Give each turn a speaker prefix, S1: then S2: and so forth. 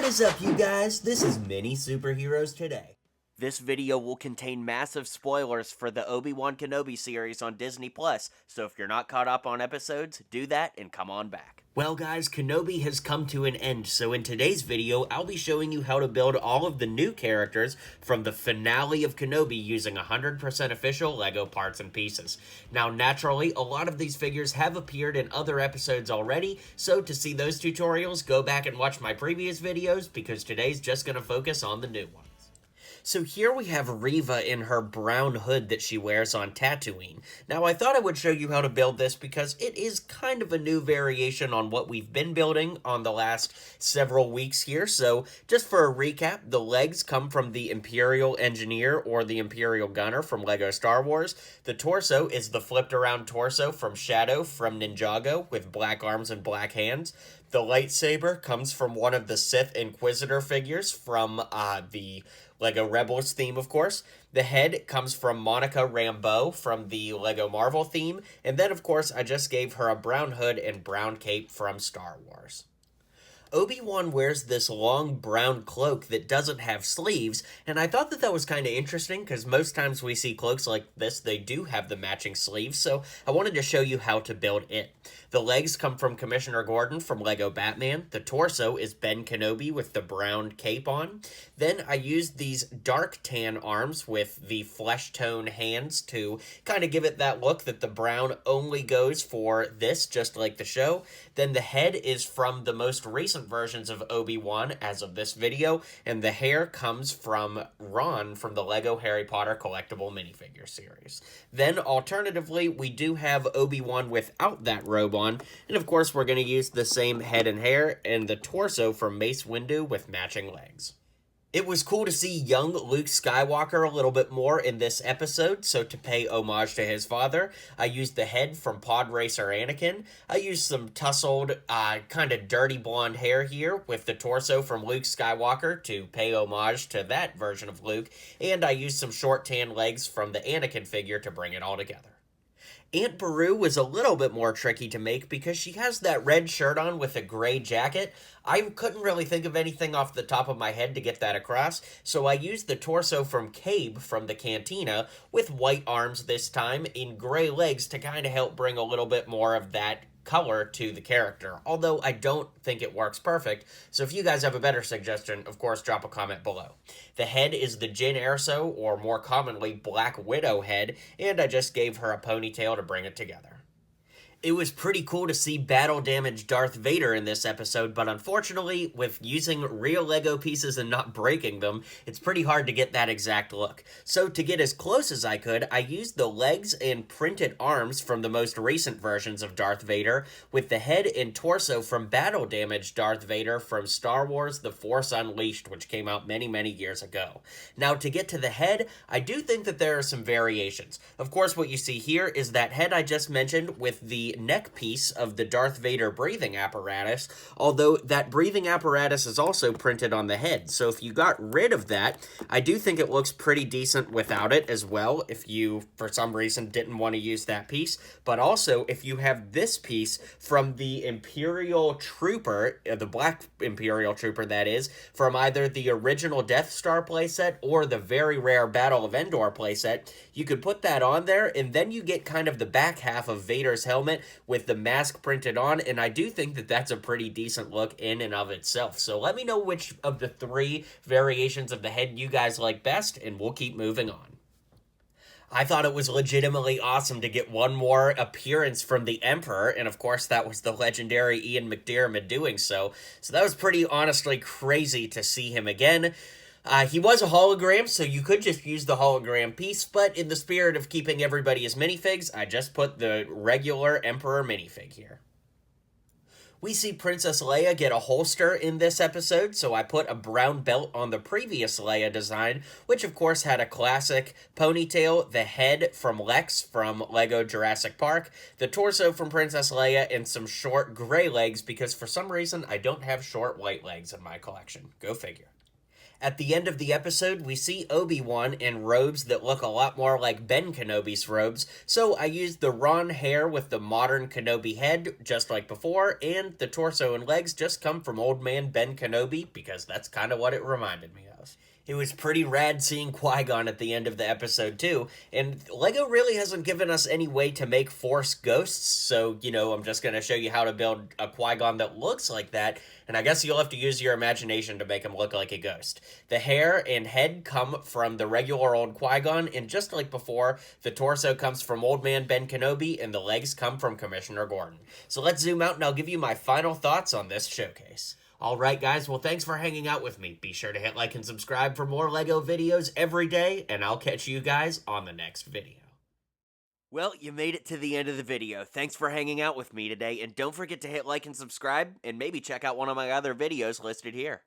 S1: What is up, you guys? This is MiniSuperHeroes Today.
S2: This video will contain massive spoilers for the Obi-Wan Kenobi series on Disney+, so if you're not caught up on episodes, do that and come on back.
S1: Well guys, Kenobi has come to an end, so in today's video, I'll be showing you how to build all of the new characters from the finale of Kenobi using 100% official LEGO parts and pieces. Now naturally, a lot of these figures have appeared in other episodes already, so to see those tutorials, go back and watch my previous videos, because today's just going to focus on the new ones. So here we have Riva in her brown hood that she wears on Tatooine. Now I thought I would show you how to build this because it is kind of a new variation on what we've been building on the last several weeks here. So just for a recap, the legs come from the Imperial Engineer or the Imperial Gunner from LEGO Star Wars. The torso is the flipped around torso from Shadow from Ninjago with black arms and black hands. The lightsaber comes from one of the Sith Inquisitor figures from the LEGO Rebels theme, of course. The head comes from Monica Rambeau from the LEGO Marvel theme. And then, of course, I just gave her a brown hood and brown cape from Star Wars. Obi-Wan wears this long brown cloak that doesn't have sleeves, and I thought that was kind of interesting because most times we see cloaks like this, they do have the matching sleeves, so I wanted to show you how to build it. The legs come from Commissioner Gordon from LEGO Batman. The torso is Ben Kenobi with the brown cape on. Then I used these dark tan arms with the flesh tone hands to kind of give it that look that the brown only goes for this, just like the show. Then the head is from the most recent versions of Obi-Wan as of this video, and the hair comes from Ron from the LEGO Harry Potter collectible minifigure series. Then alternatively, we do have Obi-Wan without that robe on, and of course we're going to use the same head and hair and the torso from Mace Windu with matching legs. It was cool to see young Luke Skywalker a little bit more in this episode, so to pay homage to his father, I used the head from Pod Racer Anakin. I used some tousled, kind of dirty blonde hair here with the torso from Luke Skywalker to pay homage to that version of Luke, and I used some short tan legs from the Anakin figure to bring it all together. Aunt Beru was a little bit more tricky to make because she has that red shirt on with a gray jacket. I couldn't really think of anything off the top of my head to get that across, so I used the torso from Cabe from the Cantina with white arms this time in gray legs to kind of help bring a little bit more of that color to the character, although I don't think it works perfect, so if you guys have a better suggestion, of course, drop a comment below. The head is the Jyn Erso, or more commonly, Black Widow head, and I just gave her a ponytail to bring it together. It was pretty cool to see battle-damaged Darth Vader in this episode, but unfortunately, with using real LEGO pieces and not breaking them, it's pretty hard to get that exact look. So to get as close as I could, I used the legs and printed arms from the most recent versions of Darth Vader, with the head and torso from battle-damaged Darth Vader from Star Wars The Force Unleashed, which came out many, many years ago. Now, to get to the head, I do think that there are some variations. Of course, what you see here is that head I just mentioned with the neck piece of the Darth Vader breathing apparatus, although that breathing apparatus is also printed on the head, so if you got rid of that, I do think it looks pretty decent without it as well, if you, for some reason, didn't want to use that piece, but also, if you have this piece from the Imperial Trooper, the Black Imperial Trooper that is, from either the original Death Star playset or the very rare Battle of Endor playset, you could put that on there, and then you get kind of the back half of Vader's helmet with the mask printed on, and I do think that that's a pretty decent look in and of itself. So let me know which of the three variations of the head you guys like best, and we'll keep moving on. I thought it was legitimately awesome to get one more appearance from the Emperor, and of course that was the legendary Ian McDiarmid doing so. So that was pretty honestly crazy to see him again. He was a hologram, so you could just use the hologram piece, but in the spirit of keeping everybody as minifigs, I just put the regular Emperor minifig here. We see Princess Leia get a holster in this episode, so I put a brown belt on the previous Leia design, which of course had a classic ponytail, the head from Lex from LEGO Jurassic Park, the torso from Princess Leia, and some short gray legs because for some reason I don't have short white legs in my collection. Go figure. At the end of the episode, we see Obi-Wan in robes that look a lot more like Ben Kenobi's robes, so I used the Ron hair with the modern Kenobi head, just like before, and the torso and legs just come from old man Ben Kenobi, because that's kind of what it reminded me of. It was pretty rad seeing Qui-Gon at the end of the episode, too, and LEGO really hasn't given us any way to make Force ghosts, so, I'm just going to show you how to build a Qui-Gon that looks like that, and I guess you'll have to use your imagination to make him look like a ghost. The hair and head come from the regular old Qui-Gon, and just like before, the torso comes from Old Man Ben Kenobi, and the legs come from Commissioner Gordon. So let's zoom out and I'll give you my final thoughts on this showcase. Alright guys, well thanks for hanging out with me. Be sure to hit like and subscribe for more LEGO videos every day, and I'll catch you guys on the next video.
S2: Well, you made it to the end of the video. Thanks for hanging out with me today, and don't forget to hit like and subscribe, and maybe check out one of my other videos listed here.